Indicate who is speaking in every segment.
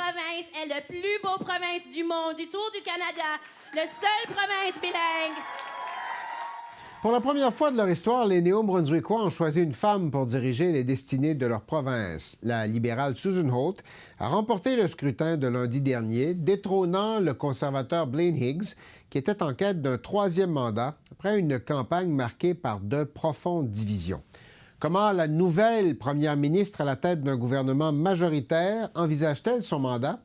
Speaker 1: province est le plus beau province du monde, du tour du Canada, le seul province bilingue.
Speaker 2: Pour la première fois de leur histoire, les Néo-Brunswickois ont choisi une femme pour diriger les destinées de leur province. La libérale Susan Holt a remporté le scrutin de lundi dernier, détrônant le conservateur Blaine Higgs, qui était en quête d'un troisième mandat après une campagne marquée par de profondes divisions. Comment la nouvelle première ministre à la tête d'un gouvernement majoritaire envisage-t-elle son mandat?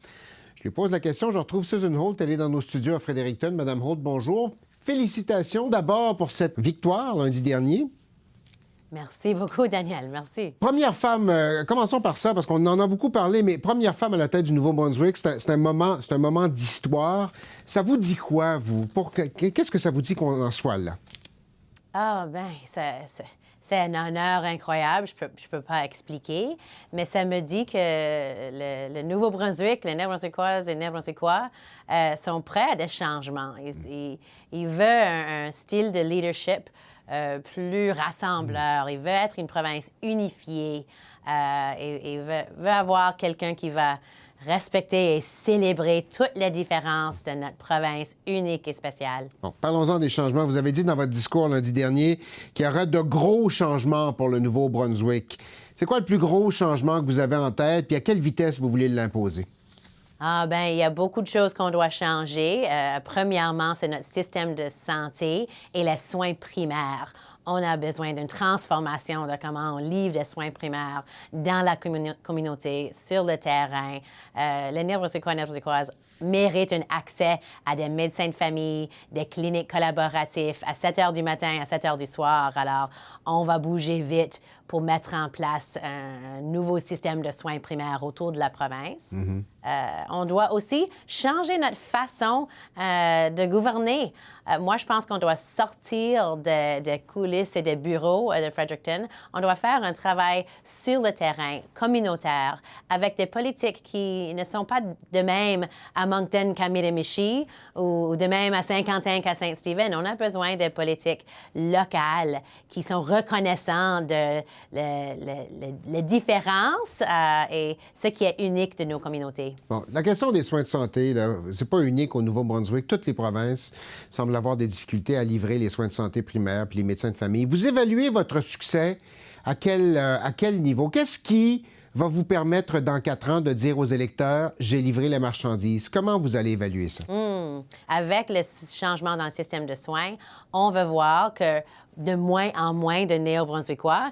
Speaker 2: Je lui pose la question. Je retrouve Susan Holt. Elle est dans nos studios à Fredericton. Madame Holt, bonjour. Félicitations d'abord pour cette victoire lundi dernier.
Speaker 3: Merci beaucoup, Daniel. Merci.
Speaker 2: Première femme, commençons par ça, parce qu'on en a beaucoup parlé, mais première femme à la tête du Nouveau-Brunswick, c'est un moment d'histoire. Ça vous dit quoi, vous? Qu'est-ce que ça vous dit qu'on en soit là?
Speaker 3: Ah, bien, c'est un honneur incroyable. Je peux pas expliquer, mais ça me dit que le Nouveau-Brunswick, les Néo-Brunswickoises et les Néo-Brunswickois sont prêts à des changements. Ils veulent un style de leadership plus rassembleur. Ils veulent être une province unifiée. Ils veulent avoir quelqu'un qui va respecter et célébrer toutes les différences de notre province unique et spéciale.
Speaker 2: Bon, parlons-en des changements. Vous avez dit dans votre discours lundi dernier qu'il y aurait de gros changements pour le Nouveau-Brunswick. C'est quoi le plus gros changement que vous avez en tête, puis à quelle vitesse vous voulez l'imposer?
Speaker 3: Ah, bien, il y a beaucoup de choses qu'on doit changer. Premièrement, c'est notre système de santé et les soins primaires. On a besoin d'une transformation de comment on livre des soins primaires dans la communauté, sur le terrain. Les Néo-Brunswickois et Néo-Brunswickoises méritent un accès à des médecins de famille, des cliniques collaboratives à 7 heures du matin, à 7 heures du soir. Alors, on va bouger vite pour mettre en place un nouveau système de soins primaires autour de la province. On doit aussi changer notre façon de gouverner. Moi, je pense qu'on doit sortir des coulisses et des bureaux de Fredericton. On doit faire un travail sur le terrain, communautaire, avec des politiques qui ne sont pas de même à Moncton qu'à Miramichi ou de même à Saint-Quentin qu'à Saint-Stephen. On a besoin de politiques locales qui sont reconnaissantes de les différences et ce qui est unique de nos communautés.
Speaker 2: Bon, la question des soins de santé, c'est pas unique au Nouveau-Brunswick. Toutes les provinces semblent avoir des difficultés à livrer les soins de santé primaires puis les médecins de famille. Vous évaluez votre succès à quel niveau? Qu'est-ce qui va vous permettre, dans 4 ans, de dire aux électeurs « j'ai livré les marchandises ». Comment vous allez évaluer ça?
Speaker 3: Avec le changement dans le système de soins, on va voir que de moins en moins de Néo-Brunswickois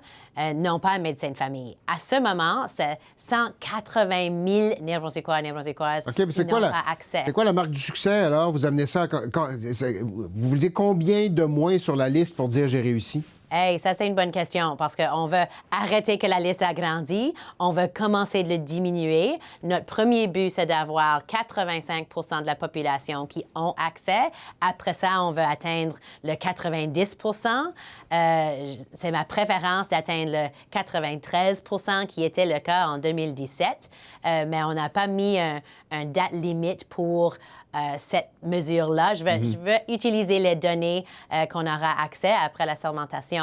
Speaker 3: n'ont pas un médecin de famille. À ce moment, c'est 180 000 Néo-Brunswickois et Néo-Brunswickoises qui n'ont pas accès.
Speaker 2: C'est quoi la marque du succès, alors? Vous amenez ça... vous voulez combien de moins sur la liste pour dire « j'ai réussi ».
Speaker 3: Hey, ça, c'est une bonne question parce qu'on veut arrêter que la liste agrandit. On veut commencer de le diminuer. Notre premier but, c'est d'avoir 85 % de la population qui ont accès. Après ça, on veut atteindre le 90 %. C'est ma préférence d'atteindre le 93 % qui était le cas en 2017. Mais on n'a pas mis un date limite pour cette mesure-là. Je veux utiliser les données qu'on aura accès après la sermentation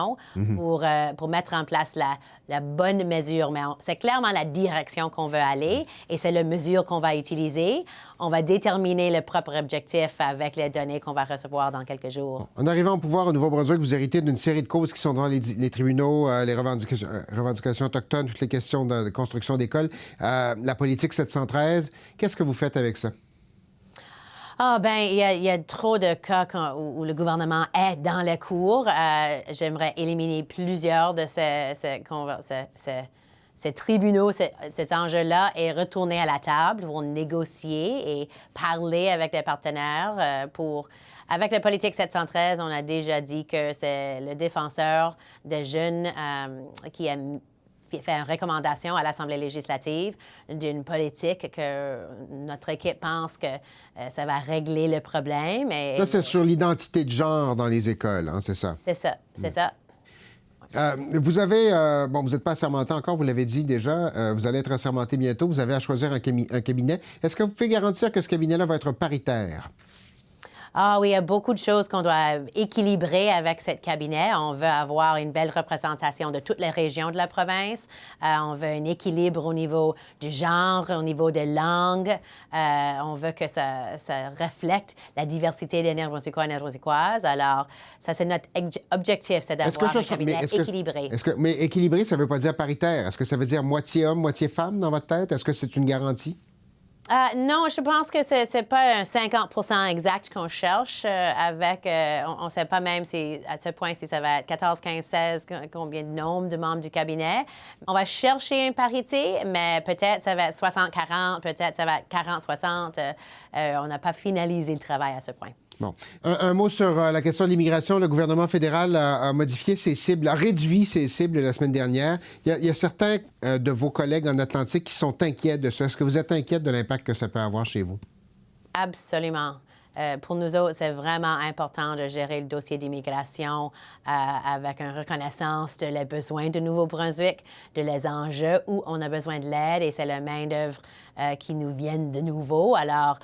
Speaker 3: pour mettre en place la bonne mesure. Mais c'est clairement la direction qu'on veut aller et c'est la mesure qu'on va utiliser. On va déterminer le propre objectif avec les données qu'on va recevoir dans quelques jours.
Speaker 2: En arrivant au pouvoir au Nouveau-Brunswick, vous héritez d'une série de causes qui sont devant les tribunaux, les revendications autochtones, toutes les questions de construction d'écoles, la politique 713. Qu'est-ce que vous faites avec ça?
Speaker 3: Ah, bien, il y a trop de cas où le gouvernement est dans les cours. J'aimerais éliminer plusieurs de ces tribunaux, cet enjeu-là, et retourner à la table pour négocier et parler avec les partenaires Avec la politique 713, on a déjà dit que c'est le défenseur des jeunes qui a fait une recommandation à l'Assemblée législative d'une politique que notre équipe pense que ça va régler le problème.
Speaker 2: Ça, c'est sur l'identité de genre dans les écoles, hein, c'est ça?
Speaker 3: C'est ça, c'est ça.
Speaker 2: Vous avez... bon, vous n'êtes pas assermenté encore, vous l'avez dit déjà. Vous allez être assermenté bientôt. Vous avez à choisir un cabinet. Est-ce que vous pouvez garantir que ce cabinet-là va être paritaire?
Speaker 3: Ah oui, il y a beaucoup de choses qu'on doit équilibrer avec ce cabinet. On veut avoir une belle représentation de toutes les régions de la province. On veut un équilibre au niveau du genre, au niveau des langues. On veut que ça reflète la diversité des Néo-Brunswickois et Néo-Brunswickoises. Alors, ça, c'est notre objectif, c'est d'avoir un cabinet équilibré.
Speaker 2: Mais équilibré, ça ne veut pas dire paritaire. Est-ce que ça veut dire moitié homme, moitié femme dans votre tête? Est-ce que c'est une garantie?
Speaker 3: Non, je pense que c'est pas un 50 exact qu'on cherche on ne sait pas même si, à ce point si ça va être 14, 15, 16, combien de nombre de membres du cabinet. On va chercher une parité, mais peut-être ça va être 60-40, peut-être ça va être 40-60. On n'a pas finalisé le travail à ce point.
Speaker 2: Bon. Un mot sur la question de l'immigration. Le gouvernement fédéral a modifié ses cibles, a réduit ses cibles la semaine dernière. Il y a certains de vos collègues en Atlantique qui sont inquiets de ça. Est-ce que vous êtes inquiète de l'impact que ça peut avoir chez vous?
Speaker 3: Absolument. Pour nous autres, c'est vraiment important de gérer le dossier d'immigration avec une reconnaissance de les besoins de Nouveau-Brunswick, de les enjeux où on a besoin de l'aide et c'est la main-d'œuvre qui nous vient de nouveau. Alors,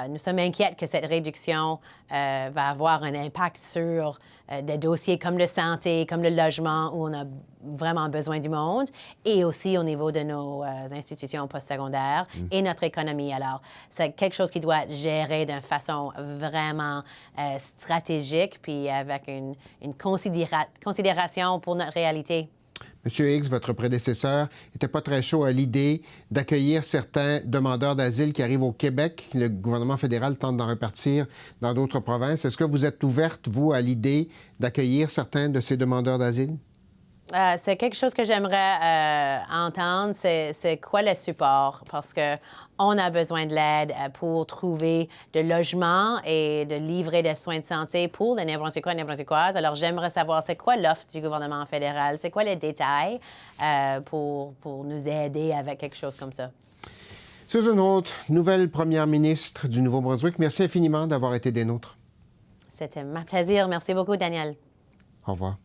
Speaker 3: nous sommes inquiets que cette réduction va avoir un impact sur des dossiers comme la santé, comme le logement, où on a vraiment besoin du monde, et aussi au niveau de nos institutions postsecondaires et notre économie. Alors, c'est quelque chose qui doit être géré d'une façon vraiment stratégique, puis avec une considération pour notre réalité.
Speaker 2: Monsieur Higgs, votre prédécesseur, n'était pas très chaud à l'idée d'accueillir certains demandeurs d'asile qui arrivent au Québec. Le gouvernement fédéral tente d'en repartir dans d'autres provinces. Est-ce que vous êtes ouverte, vous, à l'idée d'accueillir certains de ces demandeurs d'asile?
Speaker 3: C'est quelque chose que j'aimerais entendre, c'est quoi le support? Parce qu'on a besoin de l'aide pour trouver de logements et de livrer des soins de santé pour les Néo-Brunswickois et Néo-Brunswickoises. Alors, j'aimerais savoir, c'est quoi l'offre du gouvernement fédéral? C'est quoi les détails pour nous aider avec quelque chose comme ça?
Speaker 2: Susan Holt, nouvelle première ministre du Nouveau-Brunswick, merci infiniment d'avoir été des nôtres.
Speaker 3: C'était mon plaisir. Merci beaucoup, Daniel.
Speaker 2: Au revoir.